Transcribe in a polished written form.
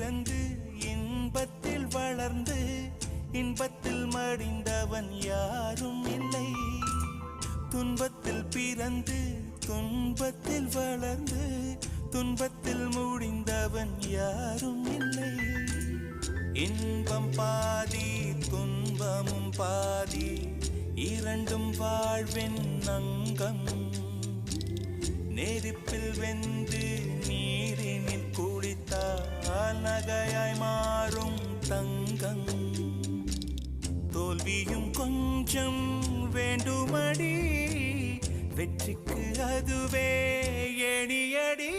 பிறந்து இன்பத்தில் வளர்ந்து இன்பத்தில் மடிந்தவன் யாரும் இல்லை. துன்பத்தில் பிறந்து துன்பத்தில் வளர்ந்து துன்பத்தில் முடிந்தவன் யாரும் இல்லை. இன்பம் பாதி துன்பமும் பாதி இரண்டும் வாழ்வின் அங்கம். நெருப்பில் வெந்து நீரினில் குளித்தால் நகையாய் மாறும் தங்கம். தோல்வியும் கொஞ்சம் வேண்டுமடி, வெற்றிக்கு அதுவே எணியடி.